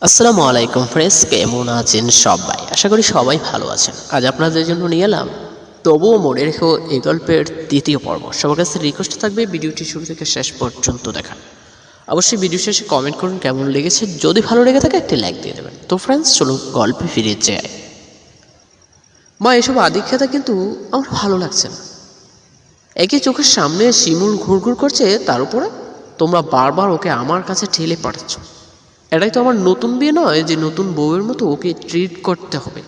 আসসালামু আলাইকুম ফ্রেন্ডস, কেমন আছেন সবাই? আশা করি সবাই ভালো আছেন। আজ আপনাদের জন্য নিয়ে এলাম তবুও মনে রেখো এই গল্পের দ্বিতীয় পর্ব। সবার কাছে রিকোয়েস্ট থাকবে ভিডিওটি শুরু থেকে শেষ পর্যন্ত দেখান। অবশ্যই ভিডিও শেষে কমেন্ট করুন কেমন লেগেছে, যদি ভালো লেগে থাকে একটি লাইক দিয়ে দেবেন। তো ফ্রেন্ডস, চলুন গল্পে ফিরে যায়। মা, এসব আদিক্ষেতা কিন্তু আমার ভালো লাগছে না। একে চোখের সামনে শিমুল ঘুরঘুর করছে, তার উপরে তোমরা বারবার ওকে আমার কাছে ঠেলে পাঠাচ্ছ। এটাই তো আমার নতুন বিয়ে নয় যে নতুন বউয়ের মতো ওকে ট্রিট করতে হবে।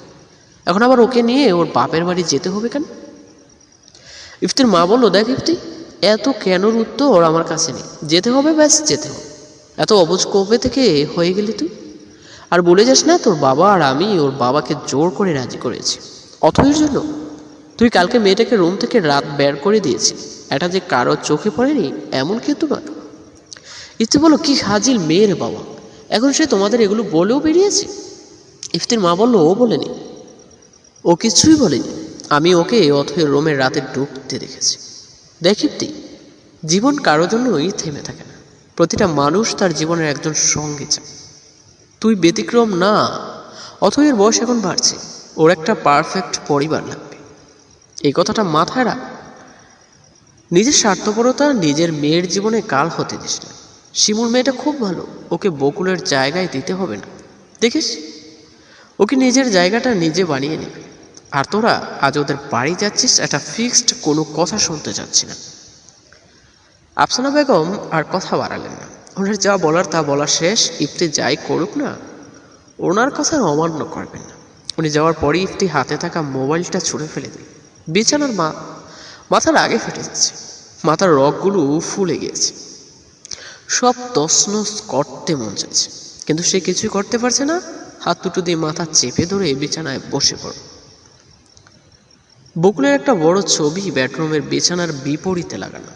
এখন আবার ওকে নিয়ে ওর বাপের বাড়ি যেতে হবে কেন? ইফতির মা বলল, দেখ ইফতি, এত কেনর উত্তর আমার কাছে নেই। যেতে হবে, ব্যাস যেতে হবে। এত অবুঝ কবে থেকে হয়ে গেলি তুই? আর বলে যাস না তোর বাবা আর আমি ওর বাবাকে জোর করে রাজি করেছি অথয়ের জন্য। তুই কালকে মেয়েটাকে রুম থেকে রাত বের করে দিয়েছি। এটা যে কারোর চোখে পড়েনি এমন কি তোমার? ইফতি বলল, কি হাজির মেয়ের বাবা, এখন সে তোমাদের এগুলো বলেও বেরিয়েছে? ইফতির মা বলল, ও বলেনি, ও কিছুই বলেনি। আমি ওকে অথয়ের রোমের রাতে ঢুকতে দেখেছি। দেখ ইফতি, জীবন কারোর জন্যই থেমে থাকে না। প্রতিটা মানুষ তার জীবনের একজন সঙ্গী চায়। তুই ব্যতিক্রম না। অথয়ের বয়স এখন বাড়ছে, ওর একটা পারফেক্ট পরিবার লাগবে। এই কথাটা মাথায় রাখ। নিজের স্বার্থপরতা নিজের মেয়ের জীবনে কাল হতে দিস না। শিমুর মেয়েটা খুব ভালো, ওকে বকুলের জায়গায় দিতে হবে না। দেখিস, ওকে নিজের জায়গাটা নিজে বানিয়ে নেবে। আর তোরা আজ ওদের বাড়ি যাচ্ছিস, এটা ফিক্সড, কোনো কথা শুনতে যাচ্ছি না। আফসানা বেগম আর কথা বাড়ালেন না। ওনার যা বলার তা বলা শেষ। ইফতি যাই করুক না, ওনার কথা অমান্য করবেন না। উনি যাওয়ার পরই ইফতি হাতে থাকা মোবাইলটা ছুঁড়ে ফেলে দিল। বিছানার মাথার আগে ফেটে যাচ্ছে, মাথার রগগুলো ফুলে গিয়েছে। সব তছনছ করতে মন চাইছে, কিন্তু সে কিছুই করতে পারছে না। হাত দুটো দিয়ে মাথা চেপে ধরে বিছানায় বসে পড়ল। বকুলের একটা বড় ছবি বেডরুমের বিছানার বিপরীতে লাগানো।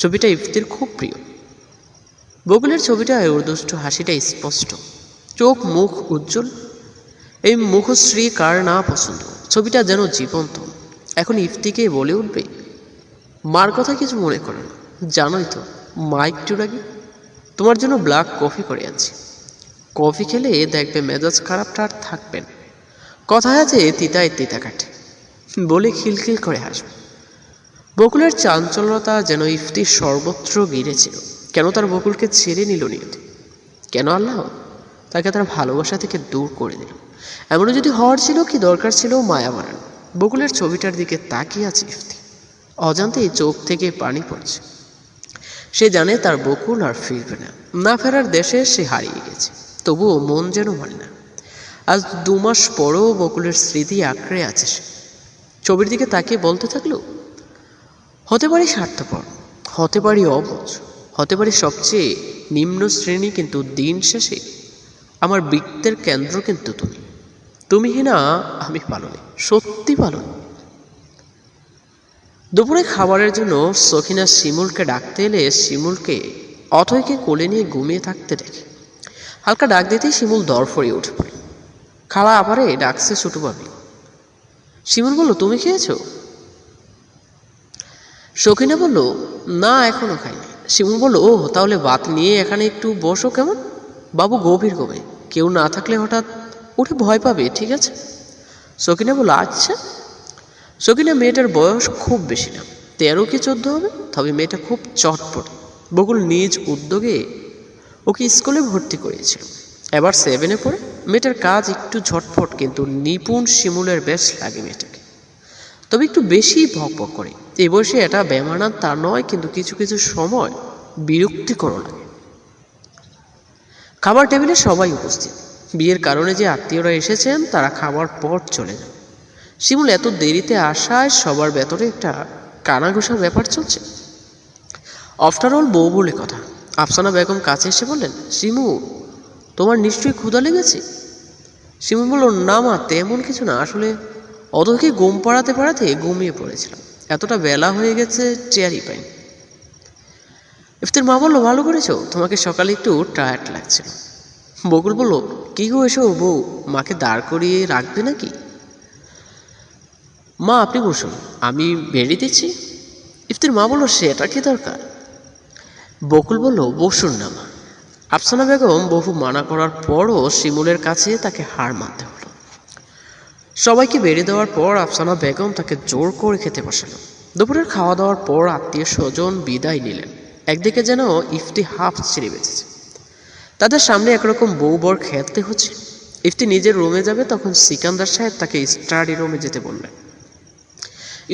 ছবিটা ইফতির খুব প্রিয়। বকুলের ছবিটায় ওর দুষ্ট হাসিটা স্পষ্ট, চোখ মুখ উজ্জ্বল। এই মুখশ্রী কার না পছন্দ? ছবিটা যেন জীবন্ত। এখন ইফতিকে বলে উঠবে, মার কথা কিছু মনে করো না, জানোই তো মা একটু রাগি। তোমার জন্য ব্ল্যাক কফি করে আনছি, কফি খেলে দেখবে মেজাজ খারাপটা আর থাকবে না। কথায় আছে তিতায় তিতা কাটে, বলে খিলখিল করে হাসবে। বকুলের চাঞ্চল্যতা যেন ইফতির সর্বত্র গিরেছিল। কেন তার বকুলকে ছেড়ে নিল নিয়তি? কেন আল্লাহ তাকে তার ভালোবাসা থেকে দূর করে দিল? এমনও যদি হওয়ার ছিল, কি দরকার ছিল মায়া বানানো? বকুলের ছবিটার দিকে তাকিয়ে আছে ইফতি, অজান্তেই চোখ থেকে পানি পড়ছে। সে জানে তার বকুল আর ফিরবে না, না ফেরার দেশে সে হারিয়ে গেছে। তবুও মন যেন মানে না। আজ 2 মাস পরেও বকুলের স্মৃতি আঁকড়ে আছে সে। ছবির দিকে তাকিয়ে বলতে থাকলো, হতে পারি স্বার্থপর, হতে পারি অবুঝ, হতে পারি সবচেয়ে নিম্ন শ্রেণী, কিন্তু দিন শেষে আমার বৃত্তের কেন্দ্র কিন্তু তুমি। তুমিহীনা আমি পালনি, সত্যি পালনি। দুপুরে খাবারের জন্য সখিনা শিমুলকে ডাকতে এলে শিমুলকে অথয়কে কোলে নিয়ে ঘুমিয়ে থাকতে দেখে। হালকা ডাক দিতেই শিমুল দরফড়িয়ে উঠে পড়ে। খালা আবারে ডাকছে ছোট ভাবি। শিমুল বলল, তুমি খেয়েছো? সখিনা বলল, না এখনো খাইনি। শিমুল বলল, ও তাহলে ভাত নিয়ে এখানে একটু বসো কেমন? বাবু গভীর ঘুমে, কেউ না থাকলে হঠাৎ উঠে ভয় পাবে, ঠিক আছে? সখিনা বলল, আচ্ছা। সখিনা মেয়েটার বয়স খুব বেশি না, 13 কি 14 হবে। তবে মেয়েটা খুব চটপট। বকুল নিজ উদ্যোগে ওকে স্কুলে ভর্তি করিয়েছিল, এবার 7-এ পড়ে। মেয়েটার কাজ একটু ঝটফট, কিন্তু নিপুণ শিমুলের বেশ লাগে মেয়েটাকে। তবে একটু বেশি ভকভক করে। এই বয়সে এটা বেমানান তা নয়, কিন্তু কিছু কিছু সময় বিরক্তিকর লাগে। খাবার টেবিলে সবাই উপস্থিত। বিয়ের কারণে যে আত্মীয়রা এসেছেন তারা খাবার পর চলে যান। শিমুল এত দেরিতে আসায় সবার ভেতরে একটা কানাঘুষার ব্যাপার চলছে। আফটার অল বউ বলে কথা। আফসানা বেগম কাছে এসে বললেন, শিমু, তোমার নিশ্চয়ই ক্ষুধা লেগেছে? শিমুল বলল, না মা, তেমন কিছু না, আসলে অধকে ঘুম পাড়াতে পাড়াতে ঘুমিয়ে পড়েছিলাম। এতটা বেলা হয়ে গেছে, চেয়ারই পাইনি। ইফতির মা বলল, ভালো করেছো, তোমাকে সকালে একটু টায়ার্ড লাগছিল। বকুল বলল, কি গো এসো বউ, মাকে দাঁড় করিয়ে রাখবে নাকি? মা আপনি বসুন, আমি বেরিয়ে দিচ্ছি। ইফতির মা বলল, সেটা কি দরকার? বকুল বলল, বসুন না মা, আফসানা বেগম বহু মানা করার পরও শিমুলের কাছে তাকে হার মানতে হলো। সবাইকে বেরিয়ে দেওয়ার পর আফসানা বেগম তাকে জোর করে খেতে বসালো। দুপুরের খাওয়া দাওয়ার পর আত্মীয় স্বজন বিদায় নিলেন। একদিকে যেন ইফতি হাফ ছিঁড়ে বেঁচেছে। তাদের সামনে একরকম বউ বর খেলতে হচ্ছে। ইফতি নিজের রুমে যাবে, তখন সিকান্দার সাহেব তাকে স্টাডি রুমে যেতে বললেন।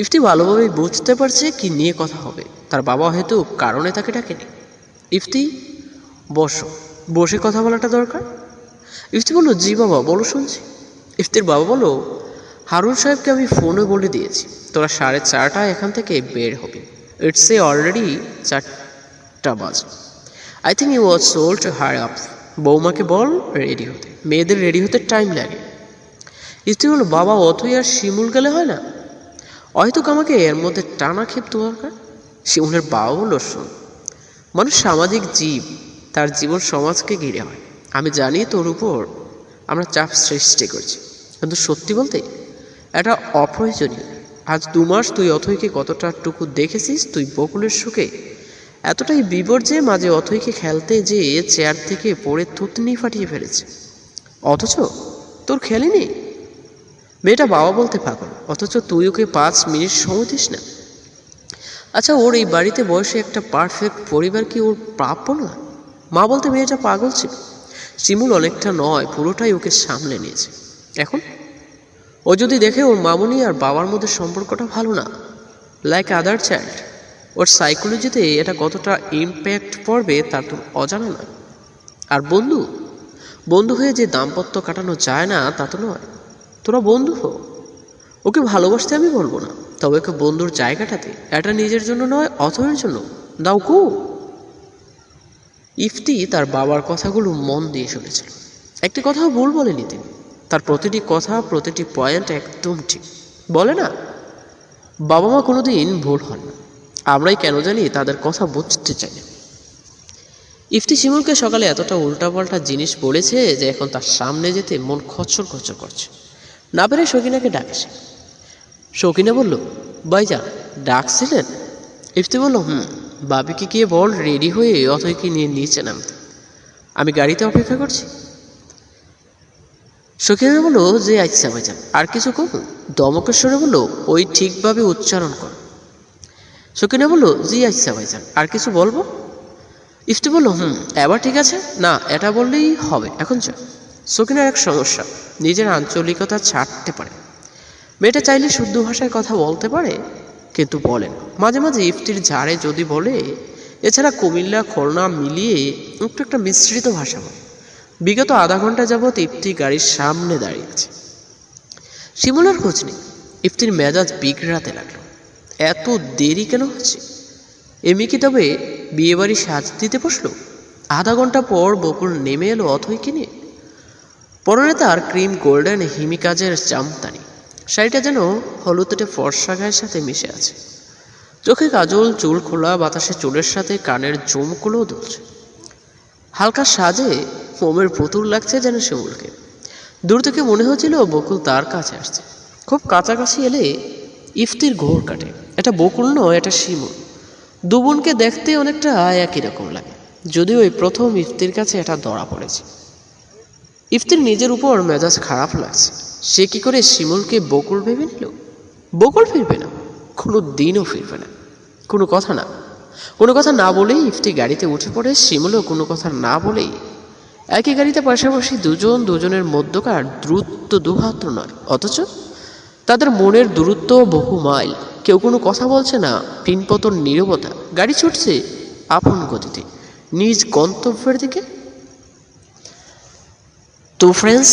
ইফতি ভালোভাবেই বুঝতে পারছে কি নিয়ে কথা হবে। তার বাবা হয়তো কারণে তাকে ডাকেনি। ইফতি, বসো, বসে কথা বলাটা দরকার। ইফতি বলল, জি বাবা, বলো, শুনছি। ইফতির বাবা বলল, হারুন সাহেবকে আমি ফোনে বলে দিয়েছি তোরা 4:30টায় এখান থেকে বের হবি। ইটস অলরেডি 4টা বাজে। I think you was sold to her up. বৌমাকে বল রেডি হতে, মেয়েদের রেডি হতে টাইম লাগে। ইফতি বলল, বাবা, অথই আর শিমুল গেলে হয় না? হয়তো আমাকে এর মধ্যে টানা ক্ষেপ দরকার। শিমুলের বাবা বলল, শোন, মানুষ সামাজিক জীব, তার জীবন সমাজকে ঘিরে হয়। আমি জানি তোর উপর আমরা চাপ সৃষ্টি করছি, কিন্তু সত্যি বলতে এটা অপ্রয়োজনীয়। আজ 2 মাস তুই অথইকে কতটাটুকু দেখেছিস? তুই বকুলের সুখে এতটাই বিবর যে মাঝে অথইকে খেলতে যেয়ে চেয়ার থেকে পড়ে থুতনি ফাটিয়ে ফেলেছে, অথচ তোর খেলেনি। মেয়েটা বাবা বলতে পাগল, অথচ তুই ওকে 5 মিনিট সময় দিস না। আচ্ছা, ওর এই বাড়িতে বয়সে একটা পারফেক্ট পরিবার কি ওর প্রাপ্য না? মা বলতে মেয়েটা পাগল ছিল। শিমুল অনেকটা নয়, পুরোটাই ওকে সামলে নিয়েছে। এখন ও যদি দেখে ওর মামনি আর বাবার মধ্যে সম্পর্কটা ভালো না, লাইক আদার চাইল্ড, ওর সাইকোলজিতে এটা কতটা ইম্প্যাক্ট পড়বে তার তো অজানা নয়। আর বন্ধু বন্ধু হয়ে যে দাম্পত্য কাটানো যায় না তা তো নয়। তোরা বন্ধু হো। ওকে ভালোবাসতে আমি বলবো না, তবে ওকে বন্ধুর জায়গাটাতে, এটা নিজের জন্য নয়, অথয়ের জন্য দাও কো। ইফতি তার বাবার কথাগুলো মন দিয়ে শুনেছিল। একটি কথাও ভুল বলেনি তিনি। তার প্রতিটি কথা, প্রতিটি পয়েন্ট একদম ঠিক। বলে না, বাবা মা কোনোদিন ভুল হন না, আমরাই কেন জানি তাদের কথা বুঝতে চাই না। ইফতি শিমুলকে সকালে এতটা উল্টাপাল্টা জিনিস বলেছে যে এখন তার সামনে যেতে মন খচ্চর খচ্চর করছে। না পেরে শকিনাকে ডাকছে। শকিনা বলল, ভাইজান ডাকছিলেন? ইফতি বলল, বাবিকে গিয়ে বল রেডি হয়ে অথইকে নিয়ে নিচে নামতে, আমি গাড়িতে অপেক্ষা করছি। শকিনা বলল, যে আচ্ছা ভাইজান, আর কিছু কম? দমকেশ্বরে বলল, ওই ঠিকভাবে উচ্চারণ কর। শকিনা বলল, জি আচ্ছা ভাইজান, আর কিছু বলবো? ইফতি বলল, এবার ঠিক আছে, না এটা বললেই হবে, এখন চল। শকিনার এক সমস্যা, নিজের আঞ্চলিকতা ছাড়তে পারে। মেয়েটা চাইলে শুদ্ধ ভাষায় কথা বলতে পারে, কিন্তু বলেন মাঝে মাঝে ইফতির ঝাড়ে যদি বলে। এছাড়া কুমিল্লা খুলনা মিলিয়ে একটু একটা মিশ্রিত ভাষা বলে। বিগত আধা ঘন্টা যাবৎ ইফতি গাড়ির সামনে দাঁড়িয়ে আছে। শিমুলের খোঁজ নেই। ইফতির মেজাজ বিগড়াতে লাগলো। এত দেরি কেন হচ্ছে? এমনি কি তবে বিয়েবাড়ি সাজ দিতে বসলো? আধা ঘন্টা পর বকুল নেমে এলো অথইকে নিয়ে। পরনে তার ক্রিম গোল্ডেন হিমি কাজের জামদানি শাড়িটা যেন হলুদটে ফর্সা গায়ের সাথে মিশে আছে। চোখে কাজল, চুল খোলা, বাতাসে চুলের সাথে কানের জমগুলোও দুলছে। হালকা সাজে মোমের পুতুল লাগছে যেন শিমুলকে। দূর থেকে মনে হচ্ছিল বকুল তার কাছে আসছে। খুব কাছাকাছি এলে ইফতির ঘোর কাটে। এটা বকুল নয়, এটা শিমুল। দুবোনকে দেখতে অনেকটা একই রকম লাগে, যদিও এই প্রথম ইফতির কাছে এটা ধরা পড়েছে। ইফতির নিজের উপর মেজাজ খারাপ লাগছে। সে কি করে শিমুলকে বকুল ভেবে নিল? বকুল ফিরবে না, কোনো দিনও ফিরবে না। কোনো কথা না বলেই ইফতি গাড়িতে উঠে পড়ে। শিমুলও কোনো কথা না বলেই। একই গাড়িতে পাশাপাশি দুজনের মধ্যকার দূরত্ব দুহাত নয়, অথচ তাদের মনের দূরত্ব বহু মাইল। কেউ কোনো কথা বলছে না, পিনপতন নীরবতা। গাড়ি ছুটছে আপন গতিতে নিজ গন্তব্যের দিকে। তো ফ্রেন্ডস,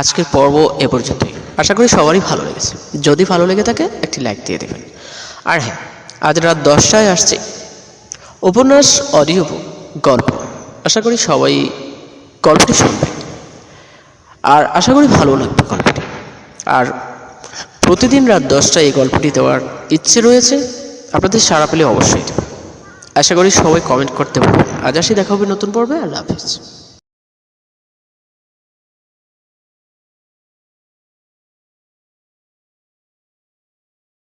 আজকের পর্ব এ পর্যন্তই। আশা করি সবারই ভালো লেগেছে। যদি ভালো লেগে থাকে একটি লাইক দিয়ে দেবেন। আর হ্যাঁ, আজ রাত 10টায় আসছে উপন্যাস অডিও বুক গল্প। আশা করি সবাই গল্পটি শুনবেন, আর আশা করি ভালো লাগবে গল্পটি। আর প্রতিদিন রাত 10টায় এই গল্পটি দেওয়ার ইচ্ছে রয়েছে। আপনাদের সাড়া পেলে অবশ্যই দেবেন। আশা করি সবাই কমেন্ট করতে পারবেন। আজ আসি, দেখা হবে নতুন পর্বে। আল্লাহ হাফেজ।